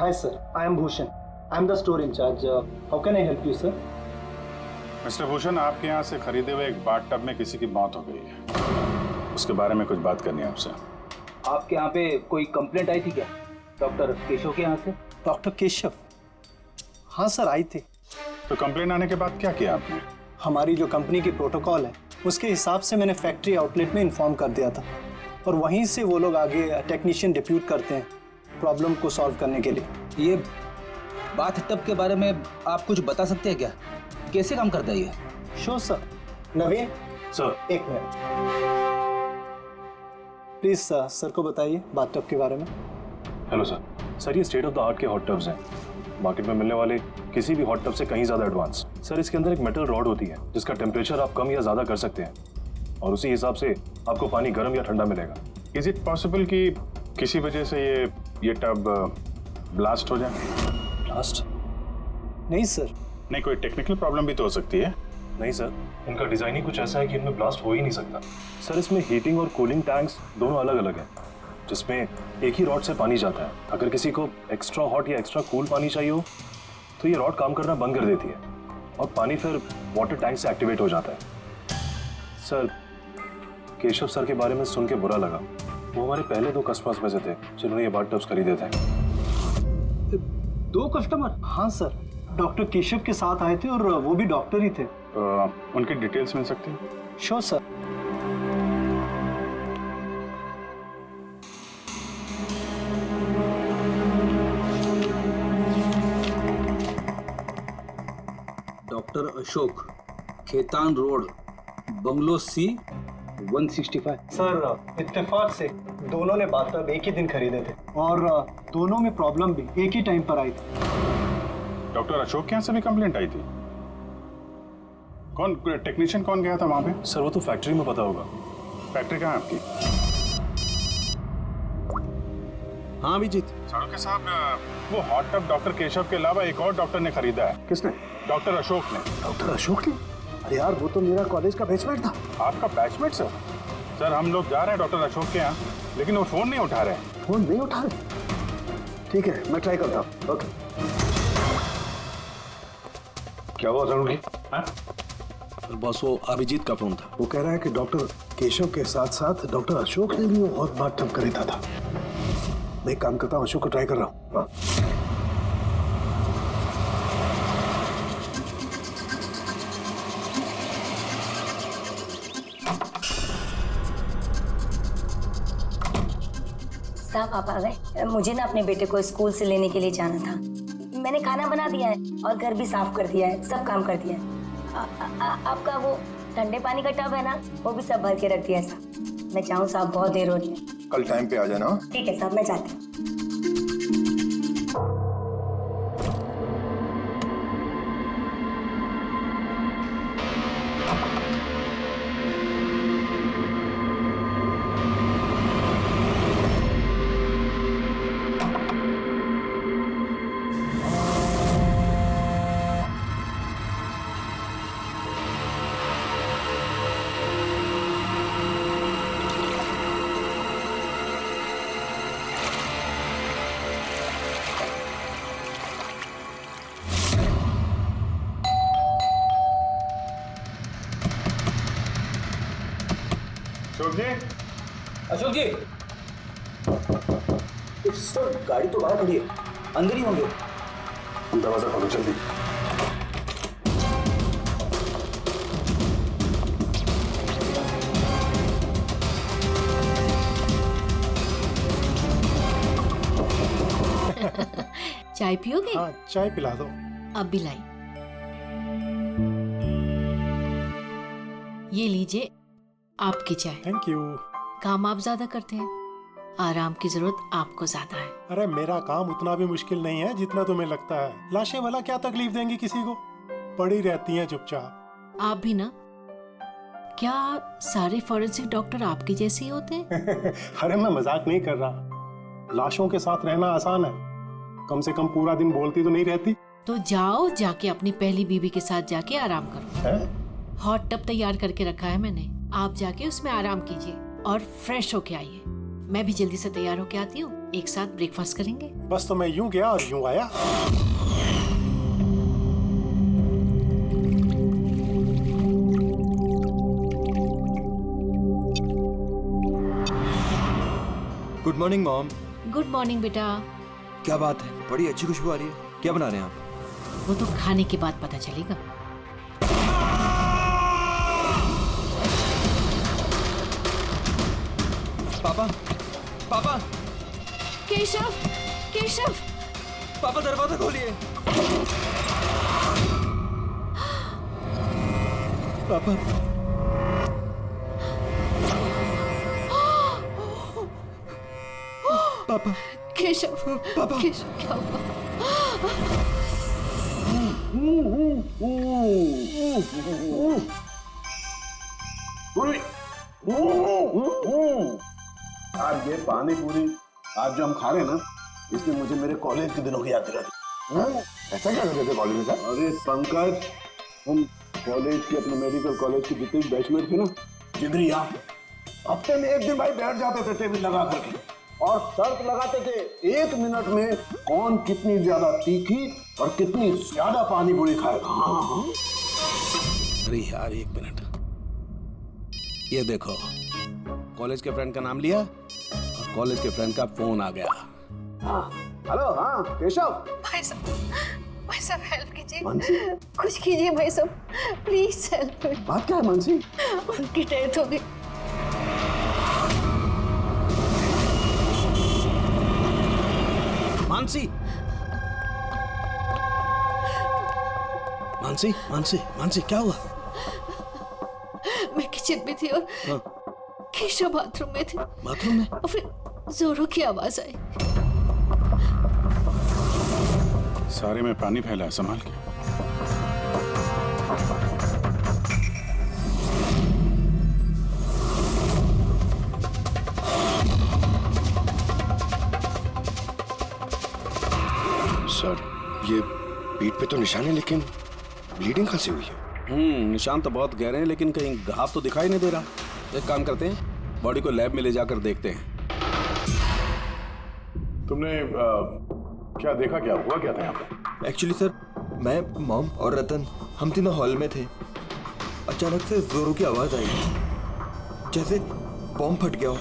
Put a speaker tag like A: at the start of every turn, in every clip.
A: Hi sir, I am Bhushan. I am the store in charge. How can I help you, sir?
B: Mister Bhushan, आपके यहाँ से खरीदे हुए एक बाथटब में किसी की मौत हो गई है। उसके बारे में कुछ बात करनी है आपसे।
C: आपके यहाँ पे कोई कंप्लेंट आई थी क्या डॉक्टर केशव के यहाँ से?
A: डॉक्टर केशव? हाँ सर, आई थी।
B: तो कंप्लेंट आने के बाद क्या किया आपने?
A: हमारी जो कंपनी की प्रोटोकॉल है उसके हिसाब से मैंने फैक्ट्री आउटलेट में इन्फॉर्म कर दिया था और वहीं से वो लोग आगे टेक्नीशियन डिप्यूट करते हैं प्रॉब्लम को सॉल्व करने के लिए।
C: ये बाथटब के बारे में आप कुछ बता सकते हैं क्या? कैसे काम करता है ये?
A: Sure sir. नवीन
B: सर,
A: एक मिनट प्लीज सर को बताइए बाथटब के बारे में।
D: Hello sir. सर, ये स्टेट ऑफ द आर्ट के हॉट टब्स हैं, मार्केट में मिलने वाले किसी भी हॉट टब से कहीं ज़्यादा एडवांस। सर, इसके अंदर एक मेटल रॉड होती है जिसका टेम्परेचर आप कम या ज़्यादा कर सकते हैं और उसी हिसाब से आपको पानी गर्म या ठंडा मिलेगा।
B: इज इट पॉसिबल कि किसी वजह से ये टब ब्लास्ट हो जाए?
D: ब्लास्ट?
A: नहीं सर।
B: नहीं, कोई टेक्निकल प्रॉब्लम भी तो हो सकती है।
D: नहीं सर, इनका डिज़ाइन ही कुछ ऐसा है कि इनमें ब्लास्ट हो ही नहीं सकता। सर, इसमें हीटिंग और कूलिंग टैंक्स दोनों अलग अलग हैं जिसमें एक ही रॉड से पानी जाता है। अगर किसी को एक्स्ट्रा हॉट या एक्स्ट्रा कूल पानी चाहिए हो तो ये रॉड काम करना बंद कर देती है और पानी फिर वाटर टैंक से एक्टिवेट हो जाता है। सर, केशव सर के बारे में सुन के बुरा लगा। वो हमारे पहले 2 कस्टमर्स में से थे जिन्होंने ये बाथटब्स खरीदे थे।
C: 2 कस्टमर?
A: हाँ सर, डॉक्टर केशव के साथ आए थे और वो भी डॉक्टर ही थे।
B: उनकी डिटेल्स मिल सकती है?
A: Sure sir.
C: Doctor Ashok, Khetan road, bungalow C 165।
A: Sir, इत्तेफाक से दोनों ने बाथटब एक ही दिन खरीदे थे और दोनों में प्रॉब्लम भी एक ही टाइम पर आई थी।
B: डॉक्टर अशोक के यहाँ से भी कंप्लेंट आई थी? कौन टेक्नीशियन कौन गया था वहाँ पे?
D: सर, वो तो फैक्ट्री में पता होगा।
B: फैक्ट्री कहाँ है आपकी?
C: हाँ अभिजीत।
B: साड़ू के साहब, वो हॉट टब डॉक्टर केशव के अलावा एक और डॉक्टर ने खरीदा है।
E: किसने?
B: डॉक्टर अशोक ने।
E: डॉक्टर अशोक ने? अरे यार, वो तो मेरा कॉलेज का बैचमेट था।
B: आपका बैचमेट सर? सर, हम लोग जा रहे हैं डॉक्टर अशोक के यहाँ, लेकिन वो फोन नहीं उठा रहे हैं।
E: फोन नहीं उठा रहे? ठीक है, मैं ट्राई करता हूँ। ओके। क्या हुआ साड़ू जी?
F: बस वो अभिजीत का फोन था।
E: वो कह रहा है कि डॉक्टर केशव के साथ साथ डॉक्टर अशोक ने भी और बाथटब खरीदा था। मैं एक काम करता हूँ, अशोक को ट्राई कर रहा हूँ। हाँ।
G: साहब आप आ गए? मुझे ना अपने बेटे को स्कूल से लेने के लिए जाना था। मैंने खाना बना दिया है और घर भी साफ कर दिया है, सब काम कर दिया है। आपका वो ठंडे पानी का टब है ना, वो भी सब भर के रख दिया है साहब। मैं चाहूँ साहब, बहुत देर हो रही है।
E: कल टाइम पे आ जाना।
G: ठीक है साहब, मैं जाती हूँ।
B: अशोक जी?
C: अशोक जी, सर गाड़ी तो बाहर खड़ी है, अंदर ही होंगे।
D: दरवाजा खोलो जल्दी।
H: चाय पियोगे?
E: हाँ, चाय पिला दो।
H: अब भी लाई। ये लीजिए आपकी चाय।
E: Thank you.
H: काम आप ज्यादा करते हैं, आराम की जरूरत आपको ज्यादा है।
E: अरे मेरा काम उतना भी मुश्किल नहीं है जितना तुम्हें लगता है। लाशें भला क्या तकलीफ देंगी किसी को? पड़ी रहती हैं चुपचाप।
H: आप भी ना? क्या सारे फॉरेंसिक डॉक्टर आपके जैसे ही होते हैं?
E: अरे मैं मजाक नहीं कर रहा। लाशों के साथ रहना आसान है, कम से कम पूरा दिन बोलती तो नहीं रहती।
H: तो जाओ, जाके अपनी पहली बीवी के साथ जाके आराम करो। हॉट टब तैयार करके रखा है मैंने, आप जाके उसमें आराम कीजिए और फ्रेश होके आइए। मैं भी जल्दी से तैयार होके आती हूँ। एक साथ ब्रेकफास्ट करेंगे।
E: बस तो मैं यूं गया और यूं आया।
I: Good morning mom.
H: Good morning बेटा।
I: क्या बात है, बड़ी अच्छी खुशबू आ रही है। क्या बना रहे हैं आप?
H: वो तो खाने के बाद पता चलेगा।
I: पापा, पापा,
H: केशव, केशव,
I: पापा दरवाजा खोलिए। पापा, पापा,
H: केशव,
I: पापा,
H: केशव क्या हुआ?
E: आज ये पानी पूरी आज जो हम खा रहे हैं ना, इसने मुझे मेरे कॉलेज के दिनों की याद दिला दी। ऐसा क्या करते थे कॉलेज में सर? अरे पंकज, हम कॉलेज के अपने मेडिकल कॉलेज के जितने बैचमेट थे ना, जिगरी यार, हफ्ते में एक दिन भाई बैठ जाते थे टेबल लगा करके और शर्त लगाते थे 1 मिनट में कौन कितनी ज्यादा तीखी और कितनी ज्यादा पानी पूरी खाएगा। हाँ।
F: अरे यार 1 मिनट, ये देखो कॉलेज के फ्रेंड का नाम लिया और कॉलेज के फ्रेंड का फोन आ गया।
E: हाँ, हेलो, हाँ केशव।
H: भाई साहब हेल्प कीजिए,
E: मानसी,
H: कुछ कीजिए भाई साहब, प्लीज हेल्प।
E: बात क्या है मानसी?
H: उनकी डेथ हो गई।
F: मानसी, मानसी, मानसी, मानसी क्या हुआ?
H: मैं किचन में थी और केशव बाथरूम में थे।
F: बाथरूम में?
H: और फिर जोरों की आवाज आई।
B: सारे में पानी फैला है, संभाल के।
J: सर, ये पीठ पे तो निशान है, लेकिन ब्लीडिंग कहाँ से हुई है?
F: निशान तो बहुत गहरे हैं, लेकिन कहीं घाव तो दिखाई नहीं दे रहा। एक काम करते हैं, बॉडी को लैब में ले जाकर देखते हैं।
B: तुमने क्या देखा, क्या हुआ, क्या था यहाँ पे?
I: एक्चुअली सर, मैं, मॉम और रतन हम तीनों हॉल में थे। अचानक से जोरों की आवाज आई, जैसे बॉम्ब फट गया हो।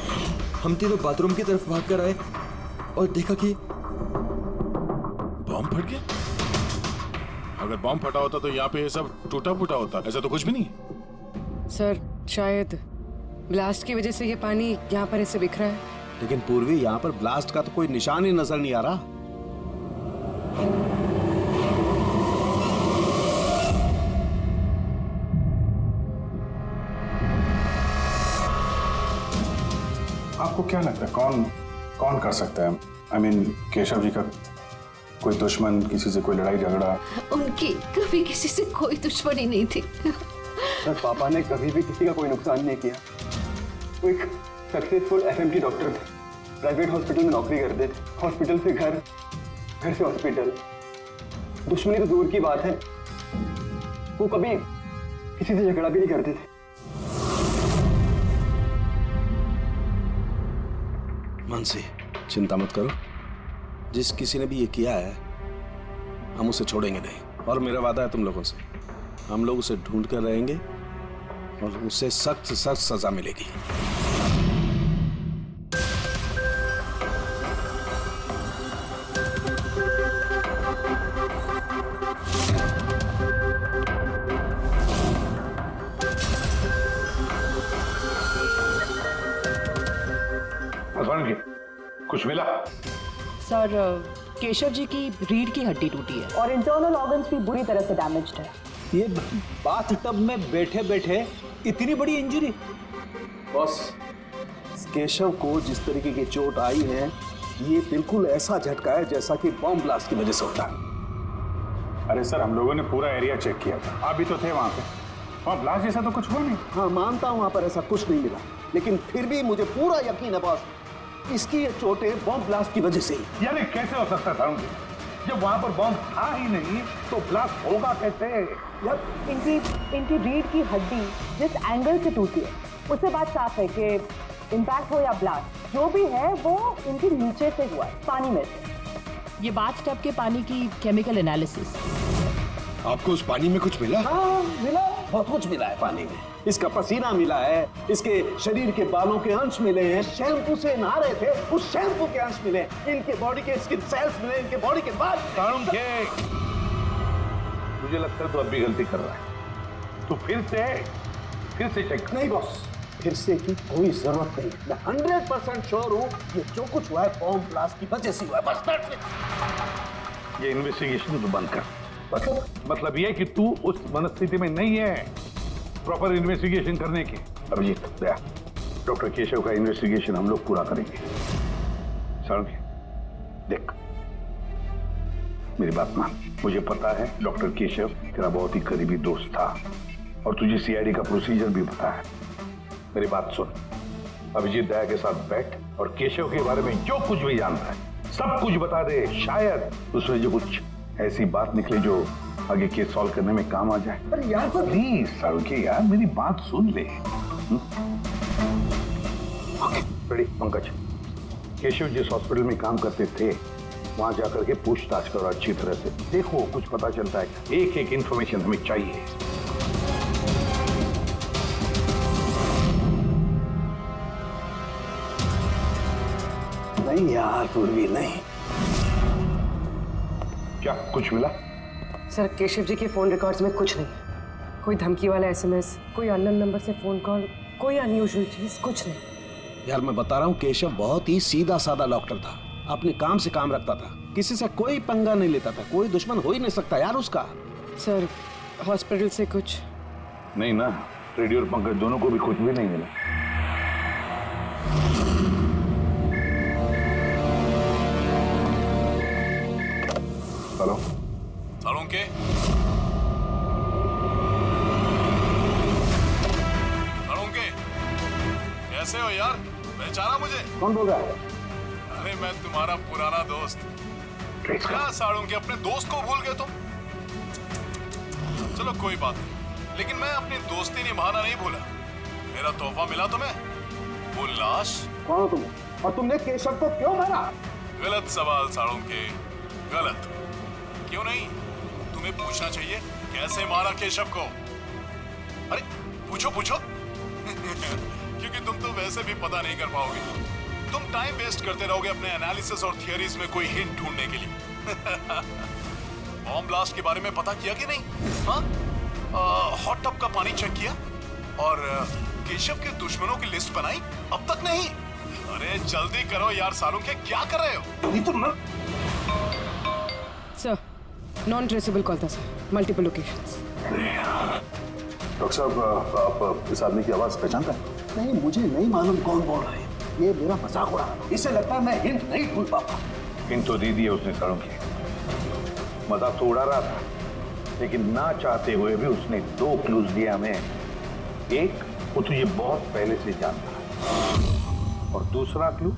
I: हम तीनों बाथरूम की तरफ भाग कर आए और देखा कि
B: बॉम्ब फट गया? अगर बॉम्ब फटा होता तो यहाँ पे ये सब टूटा फूटा होता, ऐसा तो कुछ भी नहीं।
K: सर, शायद ब्लास्ट की वजह से ये पानी यहाँ पर ऐसे बिखरा है।
F: लेकिन पूर्वी, यहाँ पर ब्लास्ट का तो कोई निशान ही नजर नहीं आ रहा।
B: आपको क्या लगता है कौन कर सकता है? आई मीन, केशव जी का कोई दुश्मन, किसी से कोई लड़ाई झगड़ा?
H: उनकी कभी किसी से कोई दुश्मनी नहीं थी।
A: सर, पापा ने कभी भी किसी का कोई नुकसान नहीं किया। वो एक सक्सेसफुल एफएमटी डॉक्टर थे, प्राइवेट हॉस्पिटल में नौकरी करते थे, हॉस्पिटल से घर, घर से हॉस्पिटल। दुश्मनी तो दूर की बात है, वो कभी किसी से झगड़ा भी नहीं करते थे।
F: मानसी, चिंता मत करो, जिस किसी ने भी ये किया है हम उसे छोड़ेंगे नहीं। और मेरा वादा है तुम लोगों से, हम लोग उसे ढूंढ कर रहेंगे और उसे सख्त से सख्त सजा मिलेगी।
B: कुछ मिला?
K: सर, केशव जी की रीढ़ की हड्डी टूटी है और इंटरनल ऑर्गन्स भी बुरी तरह से डैमेज्ड है।
C: ये बाथ टब में बैठे बैठे इतनी बड़ी इंजरी?
E: बॉस, केशव को जिस तरीके की चोट आई है, ये बिल्कुल ऐसा झटका है जैसा कि बॉम्ब ब्लास्ट की वजह से होता है।
B: अरे सर, हम लोगों ने पूरा एरिया चेक किया था, आप भी तो थे वहाँ पे। वहाँ ब्लास्ट जैसा तो कुछ हुआ नहीं।
E: हाँ, मानता हूँ वहाँ पर ऐसा कुछ नहीं मिला, लेकिन फिर भी मुझे पूरा यकीन है बॉस, इसकी ये चोटें बॉम्ब ब्लास्ट की वजह से ही।
B: यानी कैसे हो सकता था? जब वहाँ पर बॉम्ब था ही नहीं तो ब्लास्ट होगा कैसे?
E: यार,
K: इनकी रीढ़ की हड्डी जिस एंगल से टूटी है, उससे बात साफ है कि इम्पैक्ट हो या ब्लास्ट, जो भी है वो इनके नीचे से हुआ है, पानी में से। ये बाथ टब के पानी की केमिकल एनालिसिस।
J: आपको उस पानी में कुछ मिला?
E: हाँ मिला, बहुत कुछ मिला है पानी में। इसका पसीना मिला है, इसके शरीर के बालों के अंश मिले हैं, शैम्पू से नहा रहे थे उस शैम्पू के अंश मिले, इनके बॉडी के स्किन सेल्स मिले, इनके बॉडी के बाद।
L: मुझे लगता है तो अब भी गलती कर रहा है, तो फिर से चेक।
E: नहीं बॉस, फिर से की कोई जरूरत नहीं। मैं 100% श्योर हूँ ये जो कुछ हुआ है बॉम्ब ब्लास्ट की वजह से हुआ है, बस that's it।
L: ये इन्वेस्टिगेशन तो बंद कर। मतलब ये कि तू उस मनस्थिति में नहीं है प्रॉपर इन्वेस्टिगेशन करने की। अभिजीत दया, डॉक्टर केशव का इन्वेस्टिगेशन हम लोग पूरा करेंगे। साळुंखे देख, मेरी बात मान। मुझे पता है डॉक्टर केशव तेरा बहुत ही करीबी दोस्त था और तुझे सीआईडी का प्रोसीजर भी पता है। मेरी बात सुन, अभिजीत दया के साथ बैठ और केशव के बारे में जो कुछ भी जानता है सब कुछ बता दे। शायद उसमें जो कुछ ऐसी बात निकले जो आगे केस सॉल्व करने में काम आ जाए।
E: अरे यार
L: प्लीज साळुंखे यार, मेरी बात सुन ले। ओके रेडी पंकज, केशव जिस हॉस्पिटल में काम करते थे वहां जाकर के पूछताछ करो अच्छी तरह से, देखो कुछ पता चलता है। एक एक इंफॉर्मेशन हमें चाहिए।
E: नहीं यार पूर्वी नहीं।
L: क्या कुछ मिला?
K: सर केशव जी के फोन रिकॉर्ड्स में कुछ नहीं, कोई धमकी वाला एसएमएस, कोई अननोन नंबर से फोन कॉल, कोई अनयूजुअल चीज, कुछ नहीं।
F: यार मैं बता रहा हूँ, केशव बहुत ही सीधा साधा डॉक्टर था, अपने काम से काम रखता था, किसी से कोई पंगा नहीं लेता था, कोई दुश्मन हो ही नहीं सकता यार उसका।
K: सर हॉस्पिटल से कुछ
L: नहीं ना, रेडियो और पंकज दोनों को भी कुछ भी नहीं मिला। हेलो
B: साळुंखे, साळुंखे कैसे हो यार? पहचाना मुझे?
E: कौन बोल रहा है?
B: अरे मैं तुम्हारा पुराना दोस्त। क्या साळुंखे, अपने दोस्त को भूल गए तुम? चलो कोई बात नहीं, लेकिन मैं अपनी दोस्ती निभाना नहीं भूला। मेरा तोहफा मिला तुम्हें, वो लाश।
E: कौन हो तुम और तुमने केशव को क्यों मारा?
B: गलत सवाल साळुंखे, गलत। क्यों नहीं? तुम्हें पूछना चाहिए कैसे मारा केशव को। अरे पूछो पूछो। क्योंकि तुम तो वैसे भी पता नहीं कर पाओगे, तुम टाइम वेस्ट करते रहोगे अपने एनालिसिस और थियरीज में कोई हिंट ढूंढने के लिए। बॉम्ब ब्लास्ट के बारे में पता किया कि नहीं? हाँ, हॉट टब का पानी चेक किया और केशव के दुश्मनों की लिस्ट बनाई? अब तक नहीं। अरे जल्दी करो यार साळुंखे, क्या कर रहे हो?
E: नहीं तो
K: सर नॉन ट्रेसेबल कॉल था सर, मल्टीपल लोकेशंस।
L: डॉक्टर साहब, आप इस आदमी की आवाज पहचानते हैं?
E: नहीं, मुझे नहीं मालूम कौन बोल रहा है, ये मेरा मजाक उड़ा रहा है। इससे लगता है मैं हिंट नहीं ढूंढ पाता।
L: हिंट तो दे दिया उसने साळुंखे, मजाक तो उड़ा रहा था, लेकिन ना चाहते हुए भी उसने 2 क्लूज दिया हमें। एक, वो तुझे बहुत पहले से जानता है, और दूसरा क्लू,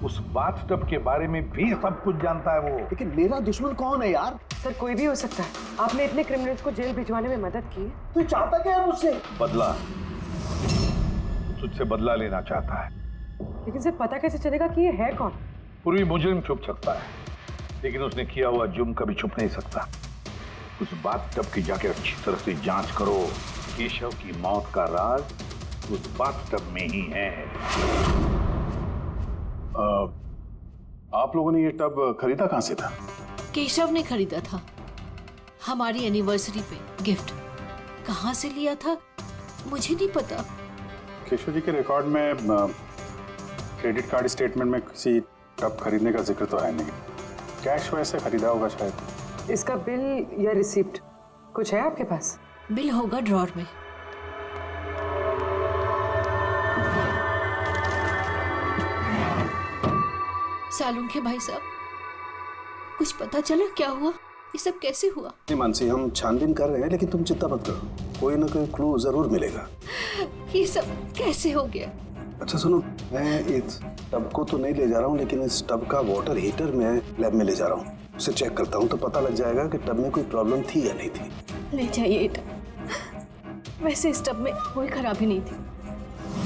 L: उस बाथटब के बारे में भी सब कुछ जानता है वो।
E: लेकिन मेरा दुश्मन कौन है यार?
K: सर कोई भी हो सकता है, आपने इतने क्रिमिनल्स को जेल भिजवाने में मदद की।
E: तू चाहता क्या है मुझसे?
L: बदला, तुझसे बदला लेना चाहता है।
K: लेकिन सर पता कैसे चलेगा कि ये है कौन?
L: पूर्वी मुजरिम छुप सकता है, लेकिन उसने किया हुआ जुर्म कभी छुप नहीं सकता। उस बाथटब की जाके अच्छी तरह से जांच करो। केशव की मौत का राज उस बाथटब में ही है।
B: आप लोगों ने ये टब खरीदा कहाँ से था?
H: केशव ने खरीदा था, हमारी एनिवर्सरी पे गिफ्ट। कहाँ से लिया था मुझे नहीं पता।
B: केशव जी के रिकॉर्ड में क्रेडिट कार्ड स्टेटमेंट में किसी टब खरीदने का जिक्र तो है नहीं। कैश वैसे खरीदा होगा शायद।
K: इसका बिल या रिसिप्ट कुछ है आपके पास?
H: बिल होगा ड्रॉर में। साळुंखे भाई साहब, कुछ पता चला क्या हुआ? ये सब कैसे हुआ?
F: नहीं मानसी, हम छानबीन कर रहे हैं, लेकिन तुम चिंता मत करो, कोई ना कोई क्लू जरूर मिलेगा।
H: ये सब कैसे हो गया?
F: अच्छा सुनो, मैं इस टब को तो नहीं ले जा रहा हूँ, लेकिन इस टब का वाटर हीटर मैं लैब में ले जा रहा हूँ, उसे चेक करता हूँ तो पता लग जाएगा कि टब में कोई प्रॉब्लम थी या नहीं थी।
H: ले जाइए ये टब। वैसे इस टब में कोई खराबी नहीं थी,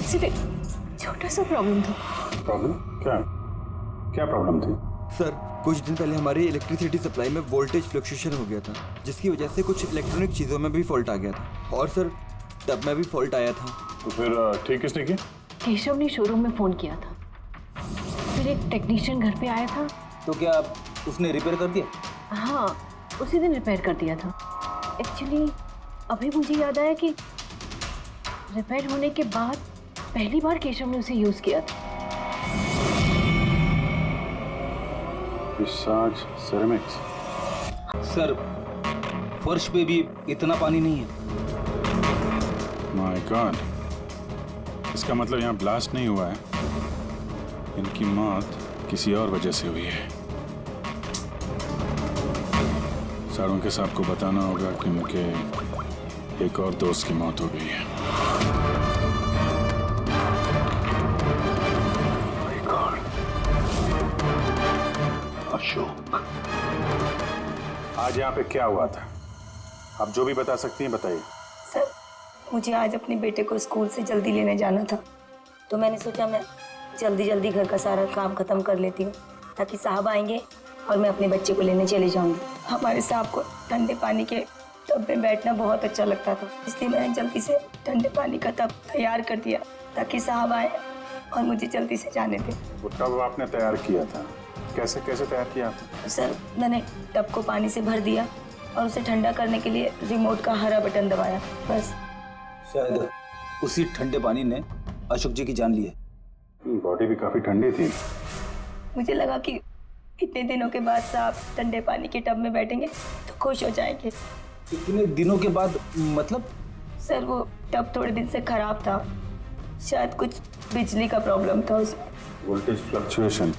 H: सिर्फ छोटा सा प्रॉब्लम था।
L: प्रॉब्लम क्या? क्या प्रॉब्लम थी?
I: सर कुछ दिन पहले हमारी इलेक्ट्रिसिटी सप्लाई में वोल्टेज फ्लक्चुएशन हो गया था, जिसकी वजह से कुछ इलेक्ट्रॉनिक चीज़ों में भी फॉल्ट आ गया था। और सर टब में भी फॉल्ट आया था।
D: तो फिर ठीक किसने किया?
H: केशव ने शोरूम में फ़ोन किया था, फिर एक टेक्नीशियन घर पे आया था।
C: तो क्या उसने रिपेयर कर दिया?
H: हाँ, उसी दिन रिपेयर कर दिया था। एक्चुअली अभी मुझे याद आया कि रिपेयर होने के बाद पहली बार केशव ने उसे यूज़ किया था।
L: Visage ceramics.
C: सर फर्श पे भी इतना पानी नहीं है।
M: माय गॉड, इसका मतलब यहाँ ब्लास्ट नहीं हुआ है, इनकी मौत किसी और वजह से हुई है। साळुंके साहब को बताना होगा कि उनके एक और दोस्त की मौत हो गई है।
L: अशोक,
M: आज यहाँ पे क्या हुआ था? आप जो भी बता सकती हैं बताइए।
G: सर मुझे आज अपने बेटे को स्कूल से जल्दी लेने जाना था, तो मैंने सोचा मैं जल्दी घर का सारा काम खत्म कर लेती हूँ, ताकि साहब आएंगे और मैं अपने बच्चे को लेने चली जाऊंगी। हमारे साहब को ठंडे पानी के टब में बैठना बहुत अच्छा लगता था, इसलिए मैंने जल्दी से ठंडे पानी का टब तैयार कर दिया ताकि साहब आए और मुझे जल्दी से जाने दें।
M: वो टब आपने तैयार किया था, कैसे तैयार किया था?
G: सर मैंने टब को पानी से भर दिया और उसे ठंडा करने के लिए रिमोट का हरा बटन दबाया, बस।
C: शायद उसी ठंडे पानी ने अशोक जी की जान ली है।
M: बॉडी भी काफी ठंडी थी।
G: मुझे लगा कि इतने दिनों के बाद साहब ठंडे पानी के टब में बैठेंगे तो खुश हो जाएंगे।
C: इतने दिनों के बाद मतलब?
G: सर वो टब थोड़े दिन से खराब था, शायद कुछ बिजली का प्रॉब्लम था उसमें।
M: वोल्टेज फ्लक्चुएशन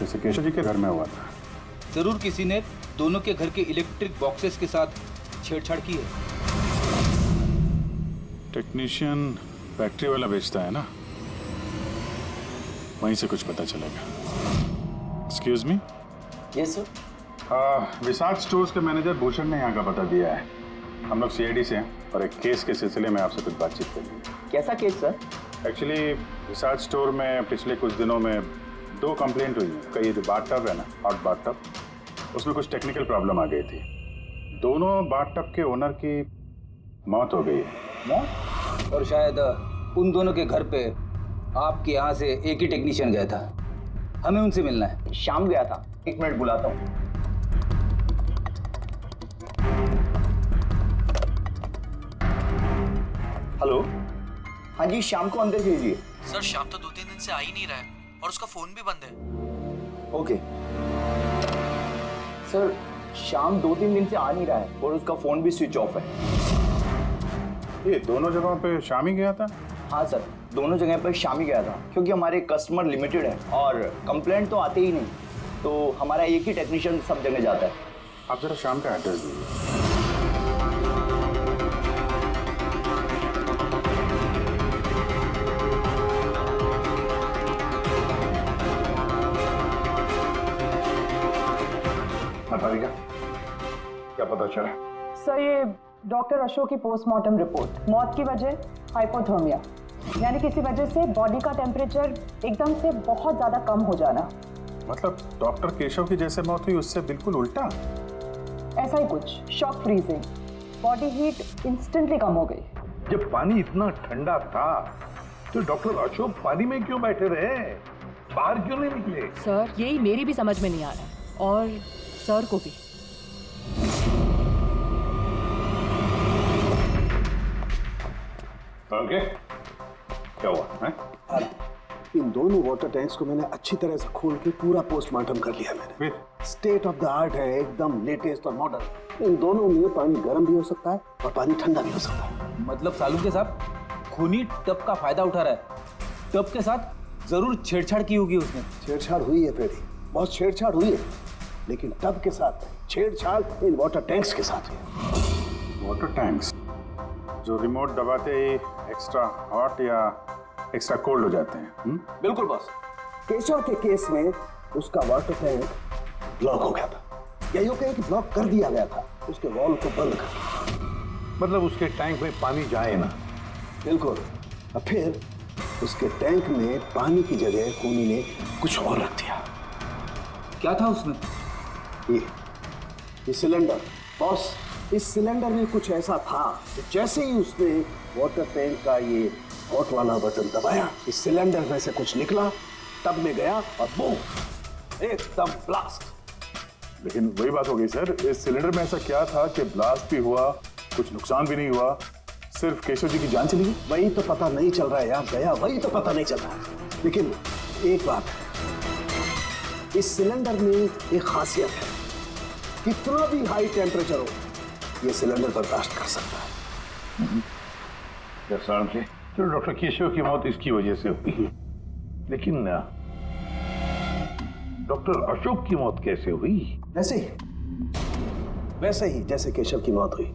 M: जैसे केशव जी के घर में हुआ था।
C: जरूर किसी ने दोनों के घर के इलेक्ट्रिक बॉक्सेस के साथ छेड़छाड़ की है।
M: टेक्नीशियन फैक्ट्री वाला बेचता है ना, वहीं से कुछ पता चलेगा। Excuse me.
C: Yes sir.
M: Visage stores के मैनेजर भूषण ने यहाँ का पता दिया है। हम लोग सीआईडी से हैं और एक केस के सिलसिले में आपसे कुछ बातचीत करेंगे।
C: कैसा case sir?
M: Actually visage store में पिछले कुछ दिनों में 2 कंप्लेंट हुई है। कई जो बाथटब है ना, हॉट बाथटब, उसमें कुछ टेक्निकल प्रॉब्लम आ गई थी। दोनों बाथटब के ओनर की मौत हो गई है।
C: मौत? और शायद उन दोनों के घर पे आपके यहाँ से एक ही टेक्नीशियन गया था। हमें उनसे मिलना है।
A: शाम गया था, 1 मिनट बुलाता हूँ। हेलो, हाँ जी, शाम को अंदर भेजिए।
N: सर शाम तो 2-3 दिन से आ ही नहीं रहा है और उसका फोन भी बंद है।
A: ओके सर, शाम 2-3 दिन से आ नहीं रहा है और उसका फोन भी स्विच ऑफ है।
M: ये दोनों जगहों पे शाम ही गया था?
A: हाँ सर, दोनों जगह पर शाम ही गया था, क्योंकि हमारे कस्टमर लिमिटेड है और कंप्लेंट तो आते ही नहीं, तो हमारा एक ही टेक्नीशियन सब जगह जाता है।
M: आप जरा शाम का एड्रेस दीजिए।
L: बताइएगा क्या पता चला?
K: सर ये डॉक्टर अशोक की पोस्टमार्टम रिपोर्ट, मौत की वजह हाइपोथर्मिया, यानी किसी वजह से बॉडी का टेम्परेचर एकदम से बहुत ज्यादा कम हो जाना।
M: मतलब डॉक्टर केशव की जैसे मौत हुई उससे बिल्कुल उल्टा?
K: ऐसा ही कुछ, shock freezing, body heat instantly कम हो गई।
L: जब पानी इतना ठंडा था तो डॉक्टर अशोक पानी में क्यों बैठे रहे, बाहर क्यों नहीं निकले?
K: सर यही मेरी भी समझ में नहीं आ रहा, और सर को भी।
L: ओके, क्या हुआ है?
E: इन दोनों वाटर टैंक्स को मैंने अच्छी तरह से खोल के पूरा पोस्टमार्टम कर लिया मैंने। स्टेट ऑफ द आर्ट है, एकदम लेटेस्ट और मॉडर्न। इन दोनों में पानी गर्म भी हो सकता है और पानी ठंडा भी हो सकता है।
C: मतलब साळुंके साहब खूनी टब का फायदा उठा रहा है। टब के साथ जरूर छेड़छाड़ की होगी उसने।
E: छेड़छाड़ हुई है पेड़ी, बहुत छेड़छाड़ हुई है, लेकिन टब के साथ छेड़छाड़ इन वाटर टैंक्स के साथ है।
M: वाटर टैंक्स जो रिमोट दबाते ही एक्स्ट्रा हॉट या एक्स्ट्रा कोल्ड हो जाते हैं।
E: बिल्कुल बॉस। केशव के केस में उसका वाटर टैंक ब्लॉक हो गया था, या यूं कहें कि ब्लॉक कर दिया गया था, उसके वॉल को बंद कर दिया।
L: मतलब उसके टैंक में पानी जाए ना।
E: बिल्कुल। अब फिर उसके टैंक में पानी की जगह खूनी ने कुछ और रख दिया।
C: क्या था उसमें?
E: ये सिलेंडर बॉस, इस सिलेंडर में कुछ ऐसा था कि जैसे ही उसने वाटर टैंक का ये हॉट वाला बटन दबाया, इस सिलेंडर में से कुछ निकला, टब में गया और बूम, एकदम ब्लास्ट।
M: लेकिन वही बात हो गई सर, इस सिलेंडर में ऐसा क्या था कि ब्लास्ट भी हुआ, कुछ नुकसान भी नहीं हुआ, सिर्फ केशव जी की जान चली गई?
E: वही तो पता नहीं चल रहा है यार गया, वही तो पता नहीं चल रहा है। लेकिन एक बात है, इस सिलेंडर में एक खासियत है, कितना भी हाई टेम्परेचर हो ये सिलेंडर बर्दाश्त कर सकता है।
L: तो डॉक्टर केशव की मौत इसकी वजह से हुई, लेकिन डॉक्टर अशोक की मौत कैसे हुई?
E: वैसे ही जैसे केशव की मौत हुई,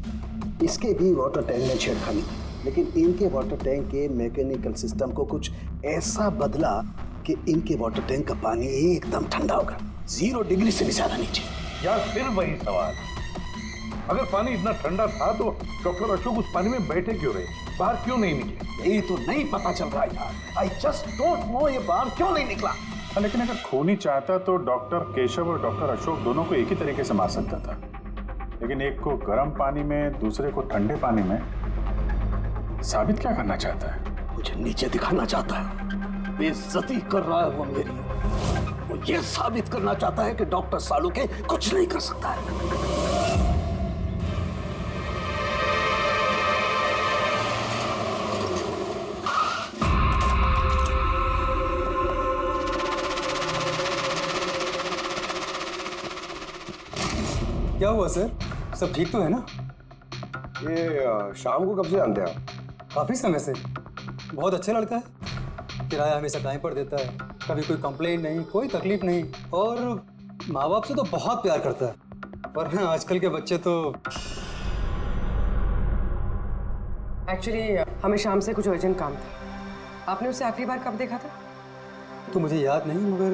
E: इसके भी वाटर टैंक में छेड़खानी की, लेकिन इनके वाटर टैंक के मैकेनिकल सिस्टम को कुछ ऐसा बदला कि इनके वाटर टैंक का पानी एकदम ठंडा होगा, 0 डिग्री से भी ज्यादा नीचे।
L: यार फिर वही सवाल, अगर पानी इतना ठंडा था तो डॉक्टर अशोक उस पानी में बैठे क्यों रहे, बाहर क्यों नहीं निकले?
E: यही तो नहीं पता चल रहा यार, आई जस्ट डोंट नो ये बाहर क्यों नहीं निकला।
M: लेकिन अगर खूनी चाहता तो डॉक्टर केशव और डॉक्टर अशोक दोनों को एक ही तरीके से मार सकता था, लेकिन एक को गर्म पानी में, दूसरे को ठंडे पानी में। साबित क्या करना चाहता है?
E: मुझे नीचे दिखाना चाहता है, बेइज्जती कर रहा है वो मेरी। वो ये साबित करना चाहता है कि डॉक्टर सालुके कुछ नहीं कर सकता है।
A: क्या हुआ सर, सब ठीक तो है ना?
J: ये शाम को कब से जानते हैं आप?
A: काफी समय से। बहुत अच्छा लड़का है, किराया हमेशा टाइम पर देता है, कभी कोई कंप्लेंट नहीं, कोई तकलीफ नहीं, और माँ बाप से तो बहुत प्यार करता है। पर ना आजकल के बच्चे तो।
K: एक्चुअली हमें शाम से कुछ अर्जेंट काम था। आपने उसे आखिरी बार कब देखा था?
A: तो मुझे याद नहीं, मगर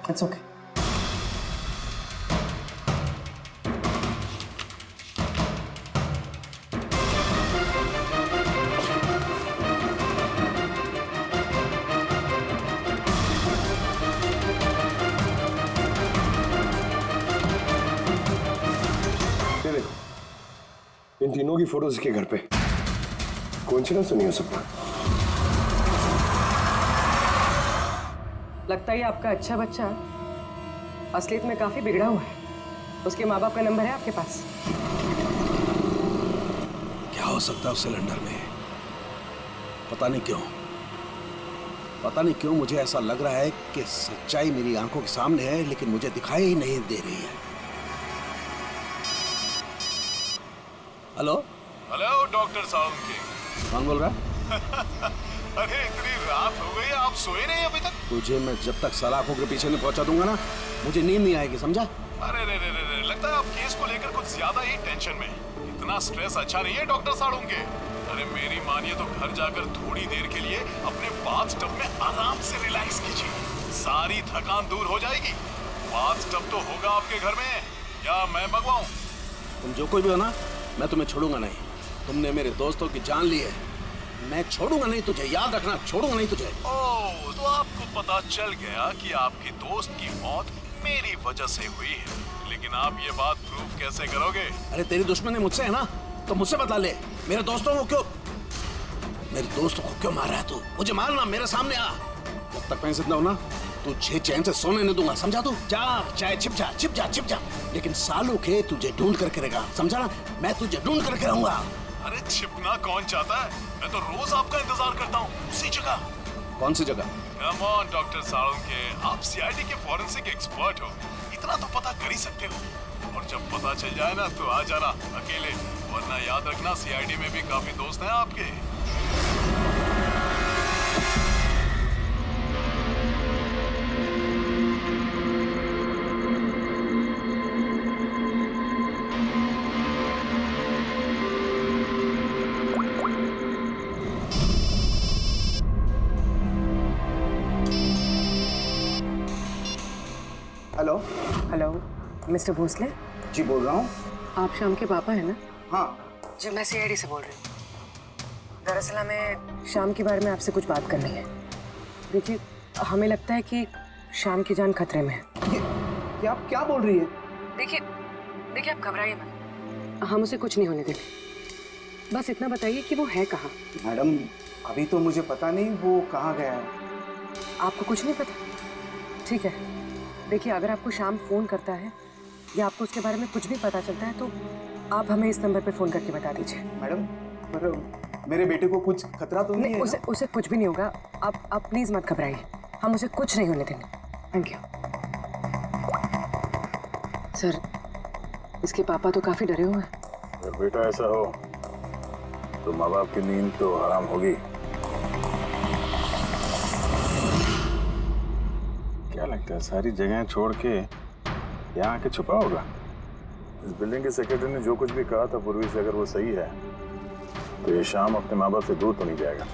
A: इट्स ओके।
J: इन तीनों की फोटोज के घर पे, कोइंसिडेंस तो नहीं हो सकता।
K: लगता है आपका अच्छा बच्चा असलियत में काफी बिगड़ा हुआ है। उसके माँ बाप का नंबर है आपके पास?
F: क्या हो सकता है उस सिलेंडर में? पता नहीं क्यों मुझे ऐसा लग रहा है कि सच्चाई मेरी आंखों के सामने है, लेकिन मुझे दिखाई ही नहीं दे रही है। Hello
B: doctor Saluke.
F: कौन बोल रहा है?
B: अरे इतनी रात हो गई, आप सोए नहीं अभी तक?
F: तुझे मैं जब तक सलाखों के पीछे नहीं पहुंचा दूंगा ना, मुझे नींद नहीं आएगी, समझा?
B: अरे रे, लगता है आप केस को लेकर कुछ ज्यादा ही टेंशन में। इतना स्ट्रेस अच्छा नहीं है डॉक्टर सालुके। अरे मेरी मानिए तो घर जाकर थोड़ी देर के लिए अपने बाथटब में आराम से रिलैक्स कीजिए, सारी थकान दूर हो जाएगी। बाथटब तो होगा आपके घर में, या मैं मंगवाऊं?
F: तुम जो कोई भी हो ना, मैं तुम्हें छोड़ूंगा नहीं। तुमने मेरे दोस्तों की जान ली है, मैं छोड़ूंगा नहीं तुझे, याद रखना, छोड़ूंगा नहीं तुझे।
B: ओह, तो आपको पता चल गया कि आपकी दोस्त की मौत मेरी वजह से हुई है, लेकिन आप ये बात प्रूव कैसे करोगे?
F: अरे तेरी दुश्मनी मुझसे है ना, तो मुझसे बता ले। मेरे दोस्तों को क्यों मार रहा है तू? मुझे मारना, मेरे सामने आ। जब तक मैं जिंदा हूं ना, तुझे चैन से सोने नहीं दूंगा, समझा? तू जा, चाहे छिप जा, लेकिन सालुके तुझे ढूंढ करके रहेगा, समझा ना? मैं तुझे ढूंढ करके रहूंगा।
B: अरे छिपना कौन चाहता है? मैं तो रोज आपका इंतजार करता हूँ, उसी जगह।
F: कौन सी जगह?
B: कम ऑन डॉक्टर सालुके, आप सीआईडी के फॉरेंसिक एक्सपर्ट हो, इतना तो पता कर ही सकते हो। और जब पता चल जाए ना तो आ जाना अकेले, वरना याद रखना सीआईडी में भी काफी दोस्त हैं आपके।
K: Hello mister Bhosle?
A: जी बोल रहा हूँ।
K: आप शाम के पापा है ना?
A: हाँ
K: जी, मैं सीआईडी से बोल रही हूँ। दरअसल हमें शाम के बारे में आपसे कुछ बात करनी है। देखिए, हमें लगता है कि शाम की जान खतरे में है।
F: क्या आप क्या बोल रही है?
K: देखिए आप घबराइए मत, हम उसे कुछ नहीं होने देंगे। बस इतना बताइए कि वो है कहाँ?
F: मैडम, अभी तो मुझे पता नहीं वो कहाँ गया है।
K: आपको कुछ नहीं पता? ठीक है, देखिए अगर आपको शाम फ़ोन करता है या आपको उसके बारे में कुछ भी पता चलता है तो आप हमें इस नंबर पे फ़ोन करके बता दीजिए।
F: मैडम, पर मेरे बेटे को कुछ खतरा तो नहीं है?
K: उसे कुछ भी नहीं होगा। आप प्लीज़ मत घबराइए, हम उसे कुछ नहीं होने देंगे। Thank you sir. इसके पापा तो काफ़ी डरे हुए हैं।
M: अगर बेटा ऐसा हो तो माँ बाप की नींद तो हराम होगी। क्या लगता है सारी जगह छोड़ के यहाँ आके छुपा होगा? इस बिल्डिंग के सेक्रेटरी ने जो कुछ भी कहा था पूर्वी से, अगर वो सही है तो ये शाम अपने माँ बाप से दूर तो नहीं जाएगा।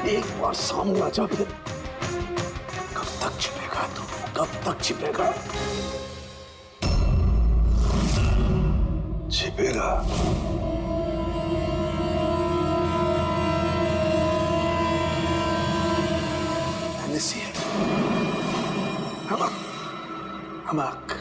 F: एक बार सामने आ जा, फिर कब तक छिपेगा तू? कब तक छिपेगा? छिपेगा। नमक, नमक।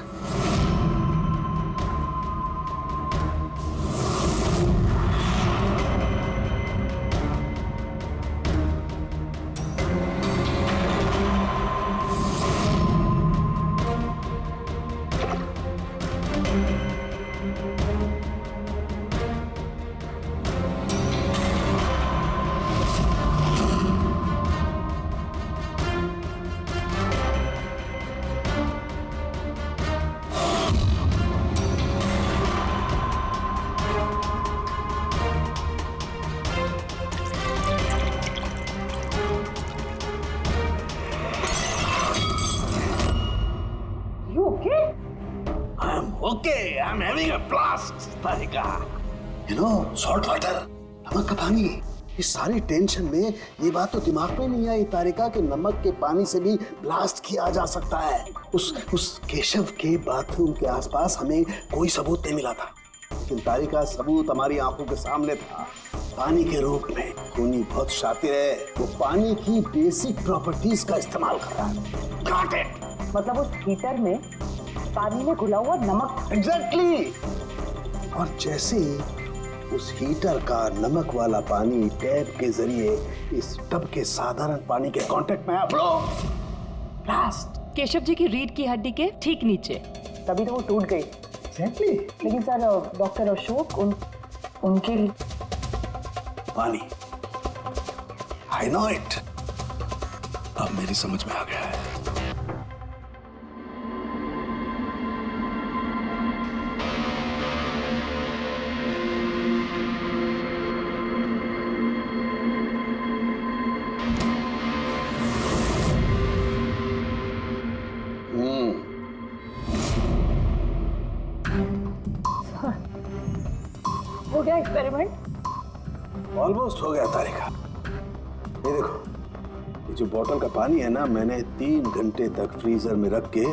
E: Okay, I'm having a blast, Tarika. You know, salt water, नमक का पानी। इस सारी टेंशन में ये बात तो दिमाग में नहीं आई तारिका कि नमक के पानी से भी ब्लास्ट किया जा सकता है। उस केशव के बाथरूम के आसपास हमें कोई सबूत नहीं मिला था, लेकिन तारिका सबूत हमारी आंखों के सामने था, पानी के रूप में। खूनी बहुत शातिर है, वो पानी की बेसिक प्रॉपर्टीज का इस्तेमाल कर रहा है। Got it?
K: मतलब उस हीटर में पानी में घुला हुआ नमक।
E: एग्जैक्टली। और जैसे उस हीटर का नमक वाला पानी टैप के जरिए इस टब के साधारण पानी के कांटेक्ट में आया, ब्लास्ट।
K: केशव जी की रीढ़ की हड्डी के ठीक नीचे, तभी तो वो टूट गई।
E: एग्जैक्टली।
K: लेकिन सर डॉक्टर अशोक उनके
E: पानी, आई नो इट। अब मेरी समझ में आ गया है।
K: हो गया एक्सपेरिमेंट?
E: ऑलमोस्ट हो गया तारिका। ये देखो, ये जो बोतल का पानी है ना, मैंने 3 घंटे तक फ्रीजर में रख के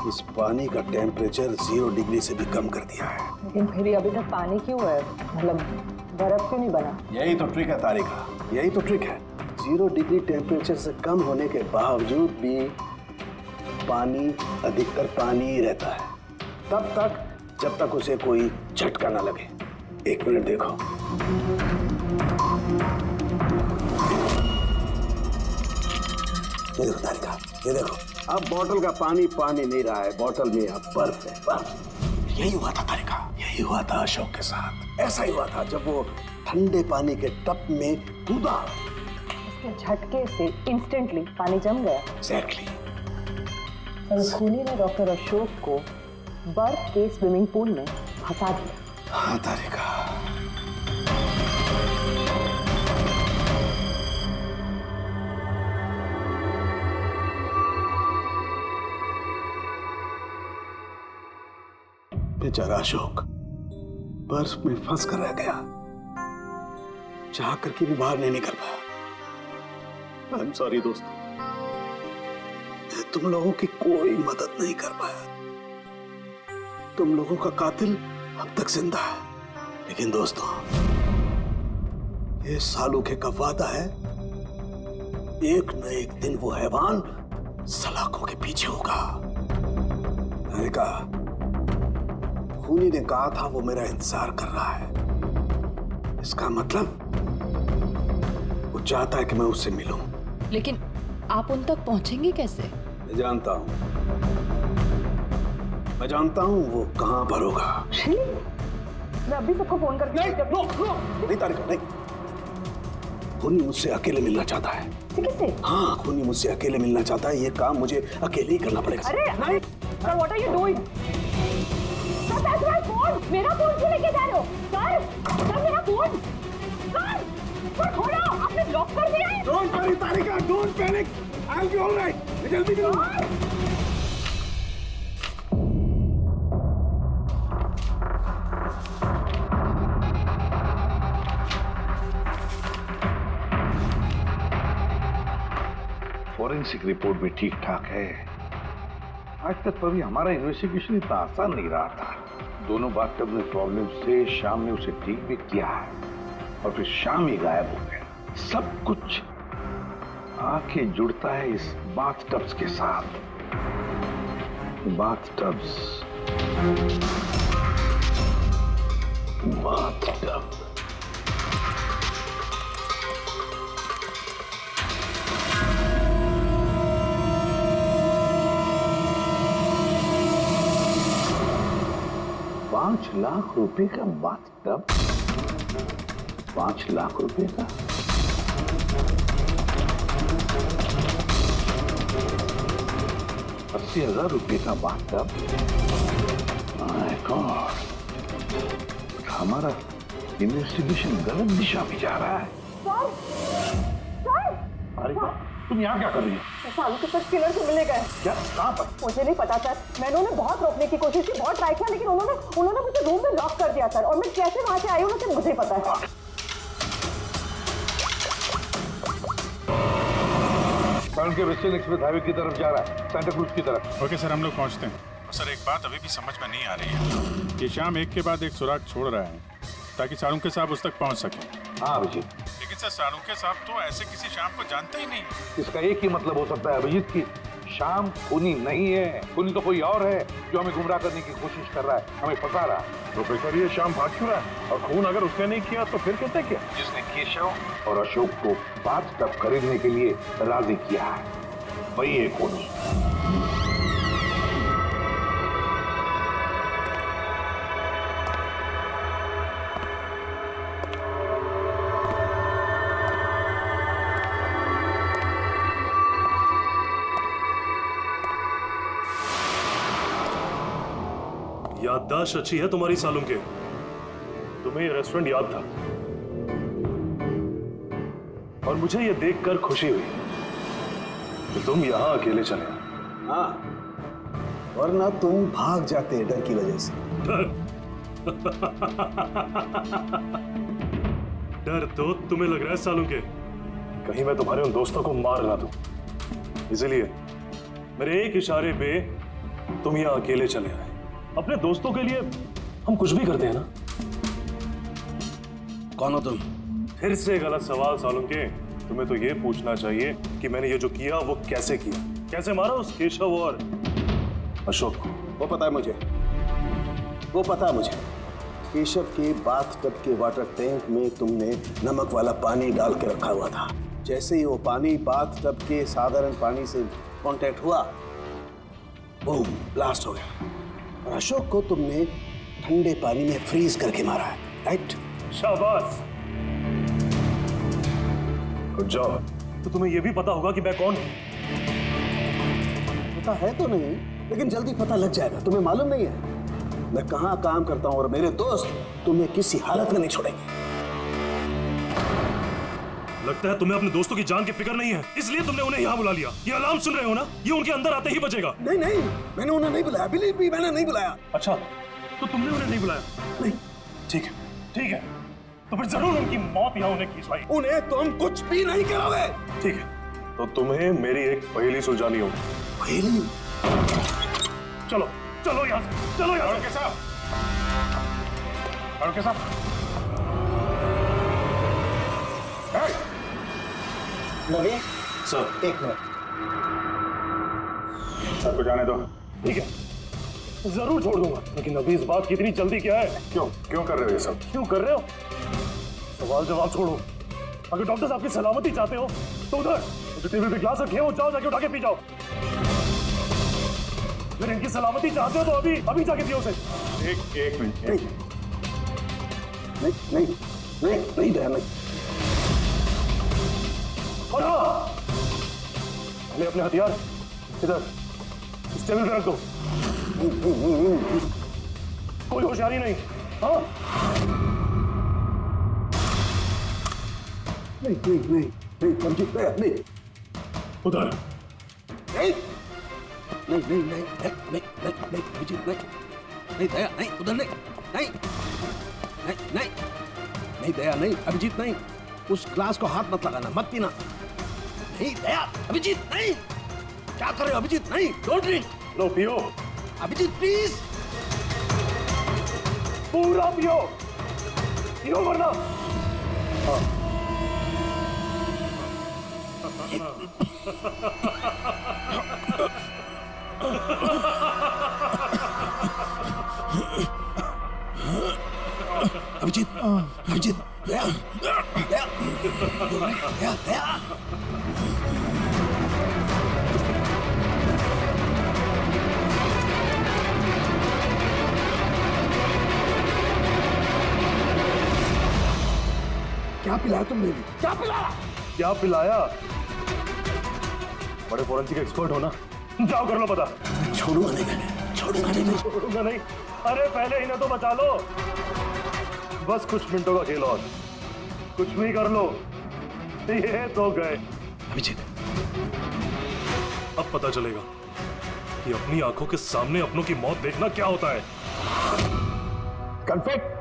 F: इस पानी का टेम्परेचर 0 डिग्री से भी कम कर दिया है।
K: लेकिन फिर अभी तक पानी क्यों है? मतलब बर्फ क्यों नहीं बना?
F: यही तो ट्रिक है तारिका, यही तो ट्रिक है। 0 डिग्री टेम्परेचर से कम होने के बावजूद भी पानी अधिकतर पानी ही रहता है, तब तक जब तक उसे कोई झटका ना लगे। 1 मिनट देखो। ये देखो तारिका, ये देखो, अब बोतल का पानी पानी नहीं रहा है, बोतल में अब बर्फ है, बर्फ। यही हुआ था तारिका, यही हुआ था अशोक के साथ। ऐसा ही हुआ था जब वो ठंडे पानी के टब में कूदा।
K: उसके झटके से इंस्टेंटली पानी जम गया।
F: एग्जैक्टली।
K: और खूनी ने डॉक्टर अशोक को बर्फ के स्विमिंग पूल में फंसा दिया।
F: हाँ तारिका। बेचारा अशोक बर्फ में फंस कर रह गया, चाह करके भी बाहर नहीं निकल पाया। आई एम सॉरी दोस्तों, मैं तुम लोगों की कोई मदद नहीं कर पाया। तुम लोगों का कातिल अब तक जिंदा है, लेकिन दोस्तों ये सालूखे का वादा है, एक न एक दिन वो हैवान सलाखों के पीछे होगा। मैंने कहा, खूनी ने कहा था वो मेरा इंतजार कर रहा है, इसका मतलब वो चाहता है कि मैं उससे मिलूं।
H: लेकिन आप उन तक पहुंचेंगे कैसे?
F: मैं जानता हूं वो कहां पर होगा।
K: मैं अभी सबको फोन करके
F: नहीं तारिका, नहीं। खूनी मुझसे अकेले मिलना चाहता है।
K: किससे?
F: हाँ, खूनी मुझसे अकेले मिलना चाहता है, ये काम मुझे अकेले ही करना पड़ेगा।
K: अरे नहीं sir, what are you doing? Sir that's my phone. मेरा फोन क्यों लेके जा रहे हो? सर मेरा फोन। सर छोड़ो, आपने लॉक कर दिया है।
F: Don't worry Tarika, don't panic, I will be alright. जल्दी करो।
L: फॉरेंसिक रिपोर्ट भी ठीक ठाक है। आज तक कभी हमारा इन्वेस्टिगेशन इतना आसान नहीं रहा था। दोनों बाथटब में प्रॉब्लम से शाम ने उसे ठीक भी किया है और फिर शाम ही गायब हो गया। सब कुछ आके जुड़ता है इस बाथटब्स के साथ। बाथटब्स, बाथटब। ₹5,00,000 का बाथटब, 5 लाख रुपए का। ₹80,000 का बाथटब। माय गॉड, हमारा इन्वेस्टिगेशन गलत दिशा में जा रहा है। अरे तुम यहाँ क्या कर रही हो?
K: सालू के साथ किलर से मिले गए।
L: क्या? कहाँ पर?
K: मुझे नहीं पता सर, मैंने उन्हें बहुत रोकने की कोशिश की, बहुत ट्राई किया, लेकिन उन्होंने मुझे रूम में लॉक कर दिया सर। और मैं कैसे वहां से आई हूँ ना, मुझे पता है।
L: के वेस्टर्न एक्सप्रेस हाईवे की तरफ जा रहा है, सेंटा क्रूज की तरफ।
M: ओके सर, हम लोग पहुंचते हैं। सर एक बात अभी भी समझ में नहीं आ रही है कि शाम एक के बाद एक सुराग छोड़ रहा है ताकि साळुंखे साहब उस तक पहुंच सके।
L: हाँ अभिजीत,
M: लेकिन सर साळुंखे साहब तो ऐसे किसी शाम को जानते ही नहीं।
L: इसका एक ही मतलब हो सकता है अभिजीत की शाम खूनी नहीं है, खूनी तो कोई और है जो हमें गुमराह करने की कोशिश कर रहा है, हमें फंसा रहा है।
D: प्रोफेसर ये शाम भाग क्यों रहा है? और खून अगर उसने नहीं किया तो फिर किसने किया?
L: जिसने केशव और अशोक को बाथटब खरीदने के लिए राजी किया है, वही है खूनी।
D: याददाश्त अच्छी है तुम्हारी सालुंखे। तुम्हें ये रेस्टोरेंट याद था और मुझे ये देखकर खुशी हुई कि तुम यहां अकेले चले।
F: हाँ, वरना तुम भाग जाते डर की वजह से।
D: डर तो तुम्हें लग रहा है सालुंखे, कहीं मैं तुम्हारे उन दोस्तों को मार ना दूं। इसलिए मेरे एक इशारे पे तुम यहाँ अकेले चले आए। अपने दोस्तों के लिए हम कुछ भी करते हैं ना।
F: कौन हो तुम?
D: फिर से गलत सवाल सालुंके। तुम्हें तो ये पूछना चाहिए कि मैंने ये जो किया वो कैसे किया, कैसे मारा उस केशव और अशोक को।
F: वो पता है मुझे, वो पता है मुझे। केशव के बाथटब के वाटर टैंक में तुमने नमक वाला पानी डाल के रखा हुआ था। जैसे ही वो पानी बाथटब के साधारण पानी से कांटेक्ट हुआ, बूम, ब्लास्ट हो गया। और अशोक को तुमने ठंडे पानी में फ्रीज करके मारा है, राइट?
D: शाबाश। Good job. तो तुम्हें यह भी पता होगा कि मैं कौन हूं?
F: पता है तो नहीं, लेकिन जल्दी पता लग जाएगा। तुम्हें मालूम नहीं है मैं कहां काम करता हूं, और मेरे दोस्त तुम्हें किसी हालत में नहीं छोड़ेंगे।
D: लगता है तुम्हें अपने दोस्तों की जान की फिक्र नहीं है, इसलिए तुमने उन्हें यहाँ बुला लिया। ये अलार्म सुन रहे हो ना, ये उनके अंदर आते ही बजेगा।
F: नहीं नहीं, मैंने उन्हें नहीं बुलाया, बिलीव मी, मैंने नहीं बुलाया।
D: अच्छा, तो तुमने उन्हें नहीं बुलाया?
F: नहीं।
D: ठीक है, ठीक है, तो फिर जरूर उनकी मौत यहाँ उन्हें खींचवाई।
F: उन्हें तुम कुछ भी नहीं करोगे।
D: ठीक है, तो तुम्हें मेरी एक पहेली सुलझानी होगी।
F: पहेली?
D: चलो चलो यहाँ से, चलो यहाँ से।
M: साहब,
A: नवीन
D: सर,
A: एक मिनट।
M: सर को जाने दो।
D: ठीक है, जरूर छोड़ दूंगा, लेकिन अभी इस बात की इतनी जल्दी क्या है?
M: क्यों कर रहे हो ये सब?
D: क्यों कर रहे हो? सवाल जवाब छोड़ो। अगर डॉक्टर साहब की सलामती चाहते हो तो उधर जो टेबल पे ग्लास रखे हो जाओ, जाके उठा के पी जाओ। अगर इनकी सलामती चाहते हो तो अभी अभी जाके पियो उसे।
M: एक मिनट।
F: नहीं नहीं नहीं नहीं दया, नहीं।
D: और हाँ, पहले अपने हथियार इधर इस टेबल पे रख दो। कोई होशियारी नहीं। हाँ,
F: नहीं नहीं नहीं नहीं, समझी दया, नहीं।
D: उधर
F: नहीं नहीं नहीं नहीं नहीं नहीं नहीं, अभिजीत नहीं, नहीं दया नहीं, उधर नहीं, नहीं नहीं नहीं नहीं दया नहीं, अभिजीत नहीं, उस ग्लास को हाथ मत लगाना, मत पीना। नहीं दया, अभिजीत नहीं, क्या कर रहे हो अभिजीत? नहीं, डोंट ड्रिंक।
D: लो पियो
F: अभिजीत प्लीज।
D: पूरा पियो, पियो वरना। हाँ।
F: अभिजीत, अभिजीत, दया, दया, दया, दया। क्या पिलाया तुमने? क्या पिलाया?
D: क्या पिलाया? बड़े फॉरेंसिक एक्सपर्ट हो ना, जाओ कर लो पता।
F: छोड़ूंगा नहीं, मैंने छोड़ूंगा नहीं,
D: छोड़ूंगा नहीं। अरे पहले इन्हें तो बचा लो, बस कुछ मिनटों का खेल और, कुछ भी कर लो। ये तो गए।
F: अभिजीत,
D: अब पता चलेगा कि अपनी आंखों के सामने अपनों की मौत देखना क्या होता है।
M: कन्फेक्ट।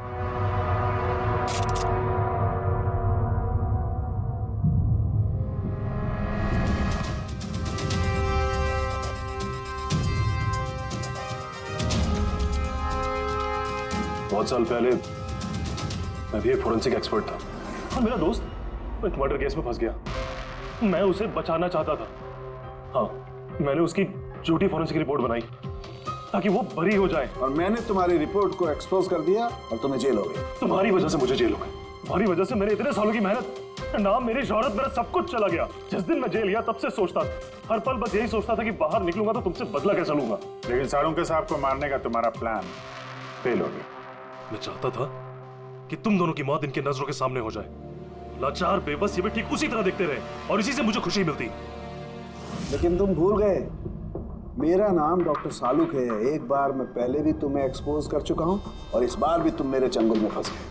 D: बहुत साल पहले मैं भी एक फोरेंसिक एक्सपर्ट था, और मेरा दोस्त एक मर्डर केस में फंस गया। मैं उसे बचाना चाहता था। हाँ, मैंने उसकी झूठी फोरेंसिक रिपोर्ट बनाई ताकि वो बरी हो जाए।
F: और मैंने तुम्हारी रिपोर्ट को एक्सपोज कर दिया और तुम्हें जेल हो गई।
D: तुम्हारी वजह से मुझे जेल हो गई। तुम्हारी वजह से मेरे इतने सालों की मेहनत, नाम, मेरी शोहरत, मेरा सब कुछ चला गया। जिस दिन मैं जेल गया तब से सोचता था, हर पल बस यही सोचता था कि बाहर निकलूंगा तो तुमसे बदला कैसे लूंगा।
M: लेकिन सालुंके साहब को मारने का तुम्हारा प्लान फेल हो गया।
D: मैं चाहता था कि तुम दोनों की मौत इनके नजरों के सामने हो जाए। लाचार बेबस ये भी ठीक उसी तरह देखते रहे और इसी से मुझे खुशी मिलती।
F: लेकिन तुम भूल गए, मेरा नाम डॉक्टर सालुक है। एक बार मैं पहले भी तुम्हें एक्सपोज कर चुका हूं और इस बार भी तुम मेरे चंगुल में फंस गए।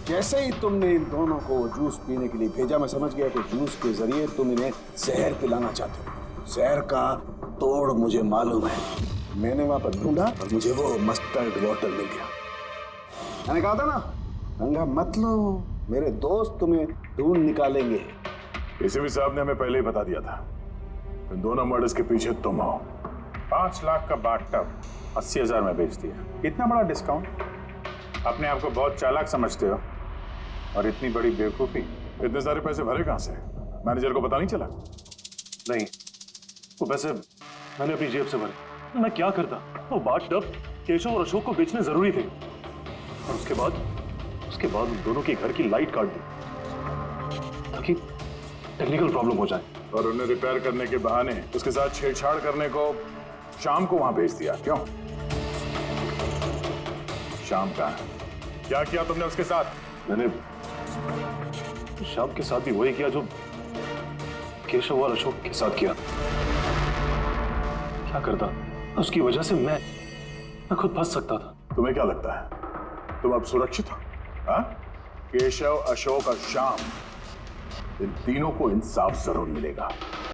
F: जैसे ही तुमने इन दोनों को जूस पीने के लिए भेजा, मैं समझ गया कि जूस के जरिए तुम इन्हें जहर पिलाना चाहते हो। जहर का तोड़ मुझे मालूम है। मैंने वहां पर ढूंढा और मुझे वो मस्टर्ड वाटर मिल गया। मैंने कहा था ना, पंगा मत लो, मेरे दोस्त तुम्हें ढूंढ निकालेंगे।
M: एसीपी साहब ने हमें पहले ही बता दिया था, इन दोनों मर्डर्स के पीछे तुम हो। 5 लाख का बाथटब 80,000 में बेच दिया। इतना बड़ा डिस्काउंट? अपने आप को बहुत चालाक समझते हो और इतनी बड़ी बेवकूफी। इतने सारे पैसे भरे कहां से? मैनेजर को पता नहीं चला?
D: नहीं, वो पैसे मैंने अपनी जेब से भरे। मैं क्या करता? वो बाथटब केशव और अशोक को बेचने जरूरी थे और उसके बाद उन दोनों के घर की लाइट काट दी ताकि टेक्निकल प्रॉब्लम हो जाए।
M: और उन्हें रिपेयर करने के बहाने उसके साथ छेड़छाड़ करने को शाम को वहां भेज दिया। क्यों? शाम का क्या किया तुमने उसके साथ?
D: मैंने शाम के साथ भी वही किया जो केशव और अशोक के साथ किया। क्या करता? उसकी वजह से मैं खुद फंस सकता था।
M: तुम्हें क्या लगता है तुम अब सुरक्षित हो? हाँ? केशव, अशोक और श्याम, इन तीनों को इंसाफ जरूर मिलेगा।